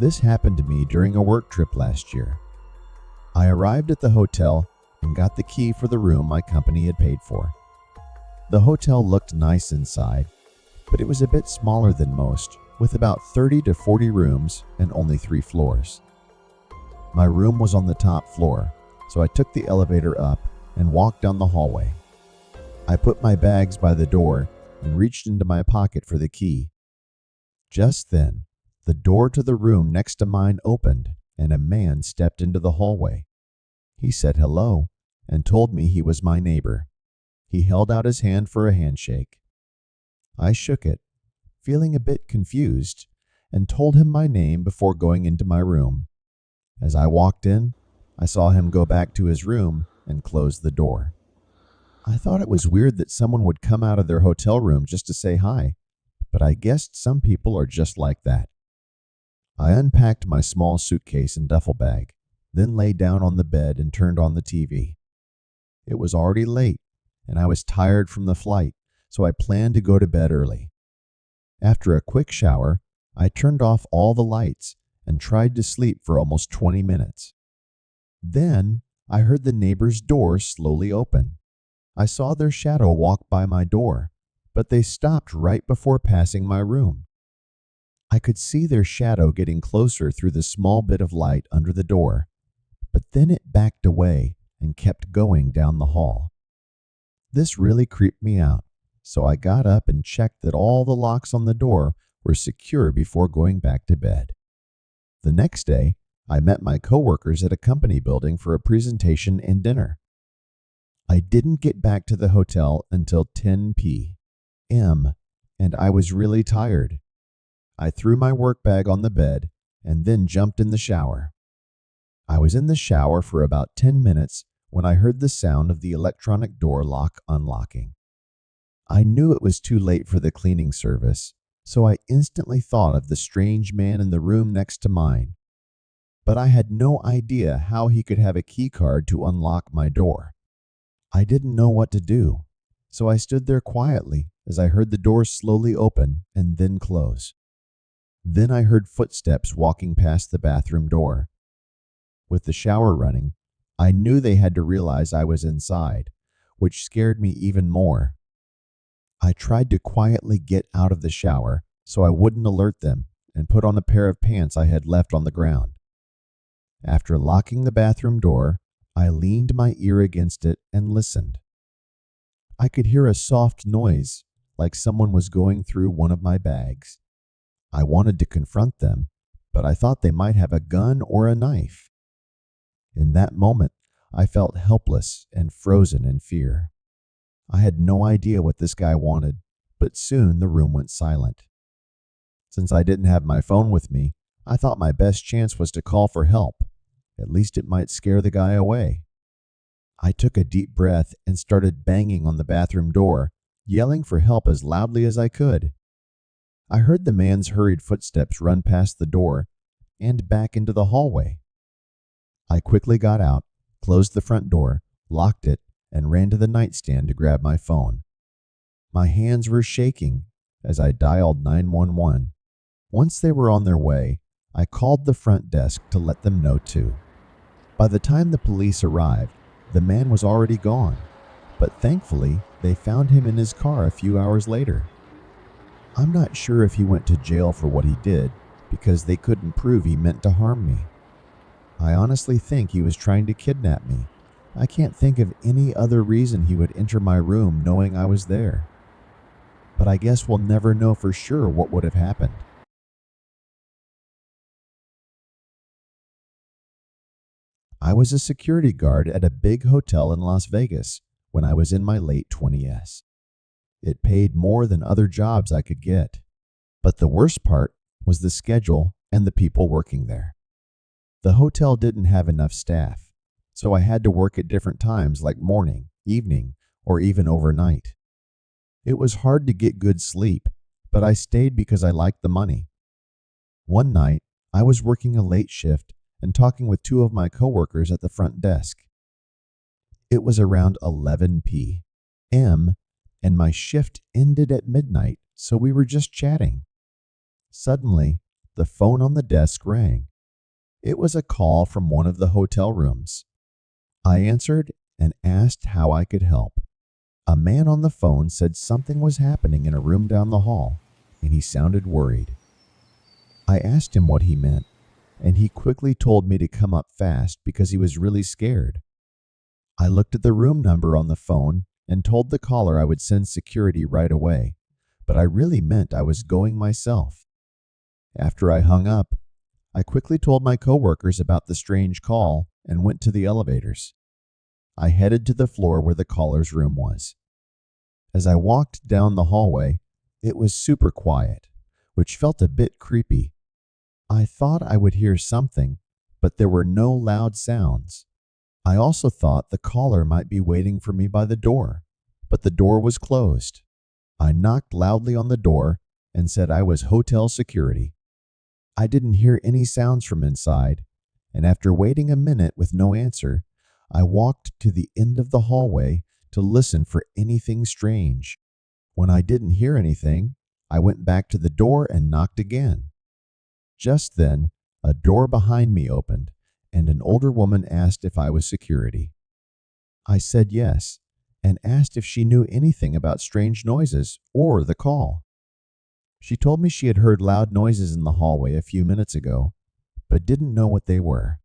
This happened to me during a work trip last year. I arrived at the hotel and got the key for the room my company had paid for. The hotel looked nice inside, but it was a bit smaller than most, with about 30 to 40 rooms and only 3 floors. My room was on the top floor, so I took the elevator up and walked down the hallway. I put my bags by the door and reached into my pocket for the key. Just then, the door to the room next to mine opened and a man stepped into the hallway. He said hello and told me he was my neighbor. He held out his hand for a handshake. I shook it, feeling a bit confused, and told him my name before going into my room. As I walked in, I saw him go back to his room and close the door. I thought it was weird that someone would come out of their hotel room just to say hi, but I guessed some people are just like that. I unpacked my small suitcase and duffel bag, then lay down on the bed and turned on the TV. It was already late, and I was tired from the flight, so I planned to go to bed early. After a quick shower, I turned off all the lights and tried to sleep for almost 20 minutes. Then, I heard the neighbor's door slowly open. I saw their shadow walk by my door, but they stopped right before passing my room. I could see their shadow getting closer through the small bit of light under the door, but then it backed away and kept going down the hall. This really creeped me out, so I got up and checked that all the locks on the door were secure before going back to bed. The next day, I met my coworkers at a company building for a presentation and dinner. I didn't get back to the hotel until 10 p.m., and I was really tired. I threw my work bag on the bed and then jumped in the shower. I was in the shower for about 10 minutes when I heard the sound of the electronic door lock unlocking. I knew it was too late for the cleaning service, so I instantly thought of the strange man in the room next to mine. But I had no idea how he could have a key card to unlock my door. I didn't know what to do, so I stood there quietly as I heard the door slowly open and then close. Then I heard footsteps walking past the bathroom door. With the shower running, I knew they had to realize I was inside, which scared me even more. I tried to quietly get out of the shower so I wouldn't alert them and put on a pair of pants I had left on the ground. After locking the bathroom door, I leaned my ear against it and listened. I could hear a soft noise, like someone was going through one of my bags. I wanted to confront them, but I thought they might have a gun or a knife. In that moment, I felt helpless and frozen in fear. I had no idea what this guy wanted, but soon the room went silent. Since I didn't have my phone with me, I thought my best chance was to call for help. At least it might scare the guy away. I took a deep breath and started banging on the bathroom door, yelling for help as loudly as I could. I heard the man's hurried footsteps run past the door and back into the hallway. I quickly got out, closed the front door, locked it, and ran to the nightstand to grab my phone. My hands were shaking as I dialed 911. Once they were on their way, I called the front desk to let them know too. By the time the police arrived, the man was already gone, but thankfully they found him in his car a few hours later. I'm not sure if he went to jail for what he did because they couldn't prove he meant to harm me. I honestly think he was trying to kidnap me. I can't think of any other reason he would enter my room knowing I was there. But I guess we'll never know for sure what would have happened. I was a security guard at a big hotel in Las Vegas when I was in my late 20s. It paid more than other jobs I could get. But the worst part was the schedule and the people working there. The hotel didn't have enough staff, so I had to work at different times like morning, evening, or even overnight. It was hard to get good sleep, but I stayed because I liked the money. One night, I was working a late shift and talking with 2 of my coworkers at the front desk. It was around 11 p.m., and my shift ended at midnight, so we were just chatting. Suddenly, the phone on the desk rang. It was a call from one of the hotel rooms. I answered and asked how I could help. A man on the phone said something was happening in a room down the hall, and he sounded worried. I asked him what he meant, and he quickly told me to come up fast because he was really scared. I looked at the room number on the phone and told the caller I would send security right away, but I really meant I was going myself. After I hung up, I quickly told my coworkers about the strange call and went to the elevators. I headed to the floor where the caller's room was. As I walked down the hallway, it was super quiet, which felt a bit creepy. I thought I would hear something, but there were no loud sounds. I also thought the caller might be waiting for me by the door, but the door was closed. I knocked loudly on the door and said I was hotel security. I didn't hear any sounds from inside, and after waiting a minute with no answer, I walked to the end of the hallway to listen for anything strange. When I didn't hear anything, I went back to the door and knocked again. Just then, a door behind me opened, and an older woman asked if I was security. I said yes, and asked if she knew anything about strange noises or the call. She told me she had heard loud noises in the hallway a few minutes ago, but didn't know what they were.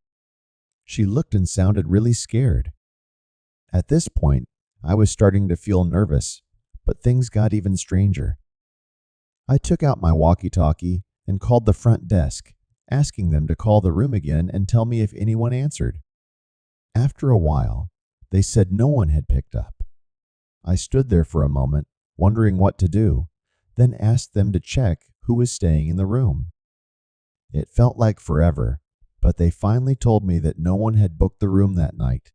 She looked and sounded really scared. At this point, I was starting to feel nervous, but things got even stranger. I took out my walkie-talkie and called the front desk, asking them to call the room again and tell me if anyone answered. After a while, they said no one had picked up. I stood there for a moment, wondering what to do, then asked them to check who was staying in the room. It felt like forever, but they finally told me that no one had booked the room that night.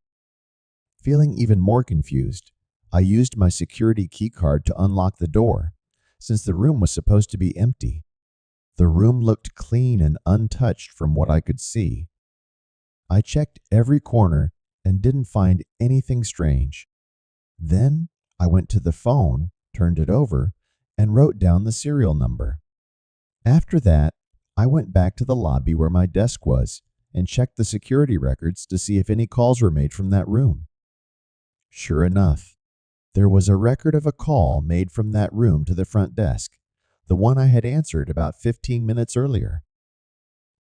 Feeling even more confused, I used my security key card to unlock the door, since the room was supposed to be empty. The room looked clean and untouched from what I could see. I checked every corner and didn't find anything strange. Then I went to the phone, turned it over, and wrote down the serial number. After that, I went back to the lobby where my desk was and checked the security records to see if any calls were made from that room. Sure enough, there was a record of a call made from that room to the front desk, the one I had answered about 15 minutes earlier.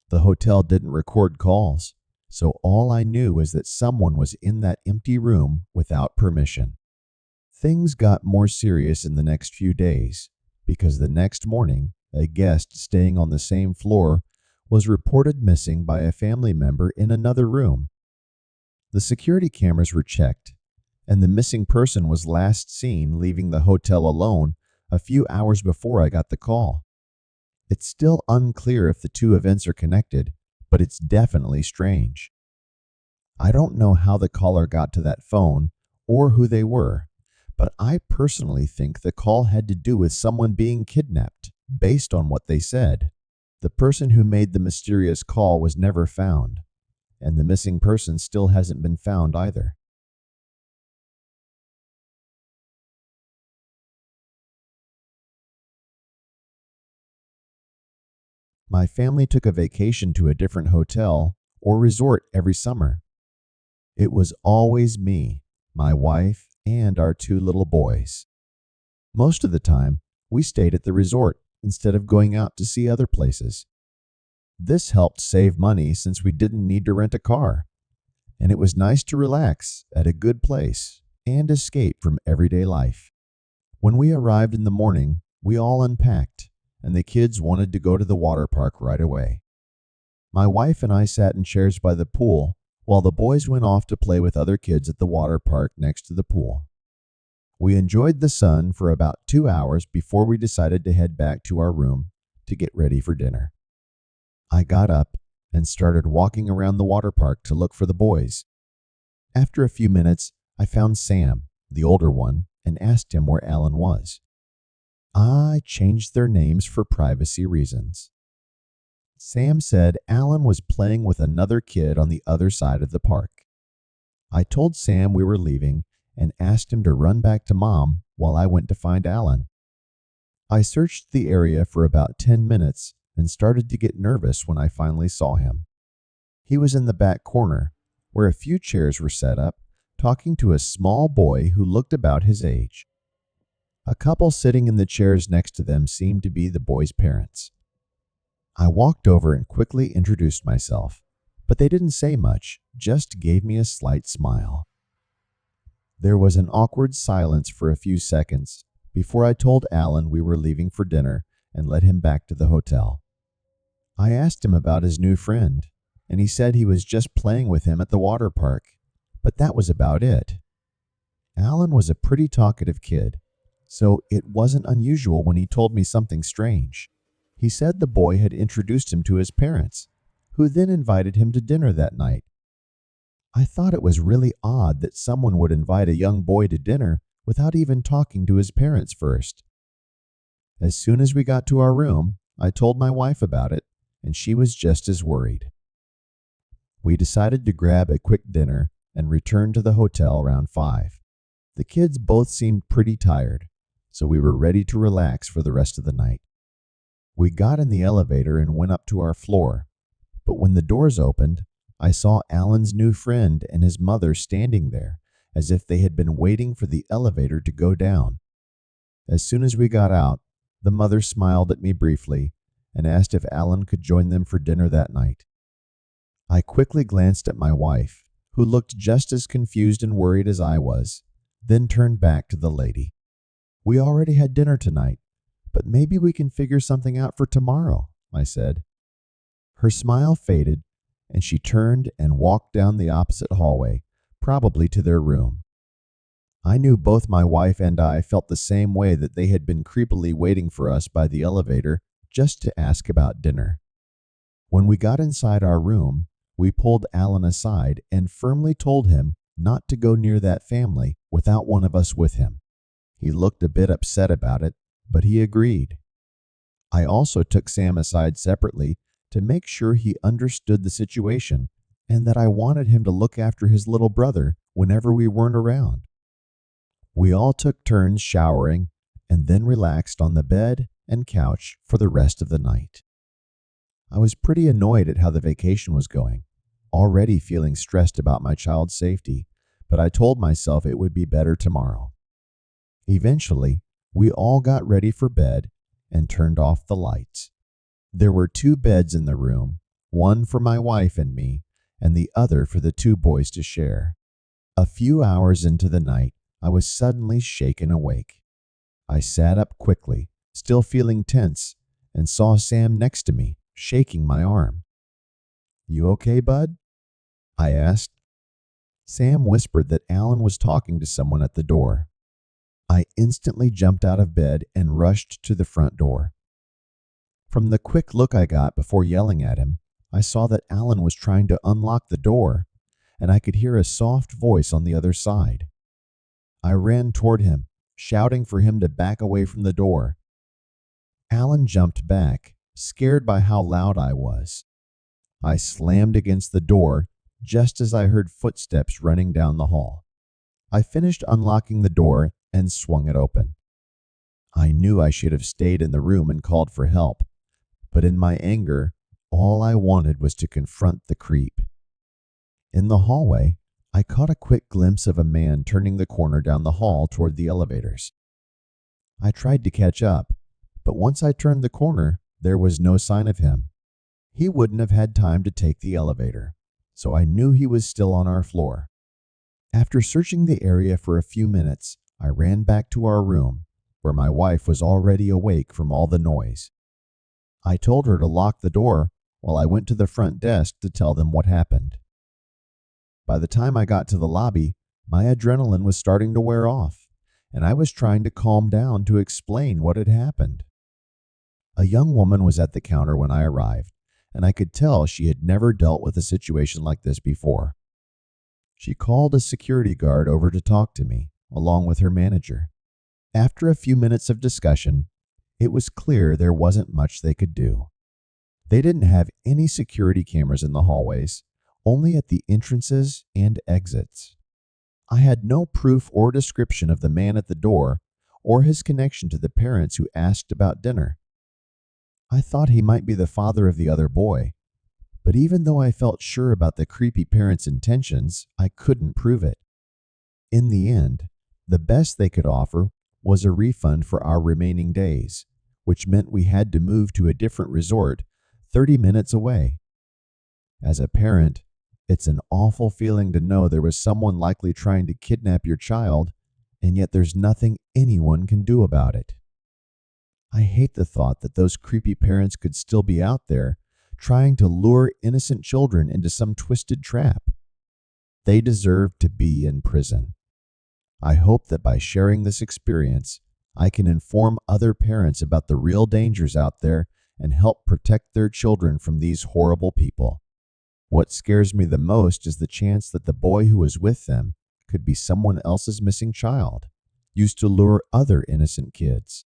The hotel didn't record calls, so all I knew was that someone was in that empty room without permission. Things got more serious in the next few days, because the next morning, a guest staying on the same floor was reported missing by a family member in another room. The security cameras were checked, and the missing person was last seen leaving the hotel alone a few hours before I got the call. It's still unclear if the two events are connected, but it's definitely strange. I don't know how the caller got to that phone or who they were, but I personally think the call had to do with someone being kidnapped, based on what they said. The person who made the mysterious call was never found, and the missing person still hasn't been found either. My family took a vacation to a different hotel or resort every summer. It was always me, my wife, and our two little boys. Most of the time, we stayed at the resort instead of going out to see other places. This helped save money since we didn't need to rent a car, and it was nice to relax at a good place and escape from everyday life. When we arrived in the morning, we all unpacked, and the kids wanted to go to the water park right away. My wife and I sat in chairs by the pool while the boys went off to play with other kids at the water park next to the pool. We enjoyed the sun for about 2 hours before we decided to head back to our room to get ready for dinner. I got up and started walking around the water park to look for the boys. After a few minutes, I found Sam, the older one, and asked him where Alan was. I changed their names for privacy reasons. Sam said Alan was playing with another kid on the other side of the park. I told Sam we were leaving and asked him to run back to Mom while I went to find Alan. I searched the area for about 10 minutes and started to get nervous when I finally saw him. He was in the back corner, where a few chairs were set up, talking to a small boy who looked about his age. A couple sitting in the chairs next to them seemed to be the boy's parents. I walked over and quickly introduced myself, but they didn't say much, just gave me a slight smile. There was an awkward silence for a few seconds before I told Alan we were leaving for dinner and led him back to the hotel. I asked him about his new friend, and he said he was just playing with him at the water park, but that was about it. Alan was a pretty talkative kid, so it wasn't unusual when he told me something strange. He said the boy had introduced him to his parents, who then invited him to dinner that night. I thought it was really odd that someone would invite a young boy to dinner without even talking to his parents first. As soon as we got to our room, I told my wife about it, and she was just as worried. We decided to grab a quick dinner and return to the hotel around 5. The kids both seemed pretty tired, so we were ready to relax for the rest of the night. We got in the elevator and went up to our floor, but when the doors opened, I saw Alan's new friend and his mother standing there as if they had been waiting for the elevator to go down. As soon as we got out, the mother smiled at me briefly and asked if Alan could join them for dinner that night. I quickly glanced at my wife, who looked just as confused and worried as I was, then turned back to the lady. "We already had dinner tonight, but maybe we can figure something out for tomorrow," I said. Her smile faded, and she turned and walked down the opposite hallway, probably to their room. I knew both my wife and I felt the same way, that they had been creepily waiting for us by the elevator just to ask about dinner. When we got inside our room, we pulled Alan aside and firmly told him not to go near that family without one of us with him. He looked a bit upset about it, but he agreed. I also took Sam aside separately to make sure he understood the situation and that I wanted him to look after his little brother whenever we weren't around. We all took turns showering and then relaxed on the bed and couch for the rest of the night. I was pretty annoyed at how the vacation was going, already feeling stressed about my child's safety, but I told myself it would be better tomorrow. Eventually, we all got ready for bed and turned off the lights. There were 2 beds in the room, one for my wife and me, and the other for the 2 boys to share. A few hours into the night, I was suddenly shaken awake. I sat up quickly, still feeling tense, and saw Sam next to me, shaking my arm. "You okay, bud?" I asked. Sam whispered that Alan was talking to someone at the door. I instantly jumped out of bed and rushed to the front door. From the quick look I got before yelling at him, I saw that Alan was trying to unlock the door, and I could hear a soft voice on the other side. I ran toward him, shouting for him to back away from the door. Alan jumped back, scared by how loud I was. I slammed against the door just as I heard footsteps running down the hall. I finished unlocking the door and swung it open. I knew I should have stayed in the room and called for help, but in my anger, all I wanted was to confront the creep. In the hallway, I caught a quick glimpse of a man turning the corner down the hall toward the elevators. I tried to catch up, but once I turned the corner, there was no sign of him. He wouldn't have had time to take the elevator, so I knew he was still on our floor. After searching the area for a few minutes, I ran back to our room, where my wife was already awake from all the noise. I told her to lock the door while I went to the front desk to tell them what happened. By the time I got to the lobby, my adrenaline was starting to wear off, and I was trying to calm down to explain what had happened. A young woman was at the counter when I arrived, and I could tell she had never dealt with a situation like this before. She called a security guard over to talk to me, along with her manager. After a few minutes of discussion, it was clear there wasn't much they could do. They didn't have any security cameras in the hallways, only at the entrances and exits. I had no proof or description of the man at the door or his connection to the parents who asked about dinner. I thought he might be the father of the other boy, but even though I felt sure about the creepy parents' intentions, I couldn't prove it. In the end, the best they could offer was a refund for our remaining days, which meant we had to move to a different resort 30 minutes away. As a parent, it's an awful feeling to know there was someone likely trying to kidnap your child, and yet there's nothing anyone can do about it. I hate the thought that those creepy parents could still be out there trying to lure innocent children into some twisted trap. They deserve to be in prison. I hope that by sharing this experience, I can inform other parents about the real dangers out there and help protect their children from these horrible people. What scares me the most is the chance that the boy who was with them could be someone else's missing child, used to lure other innocent kids.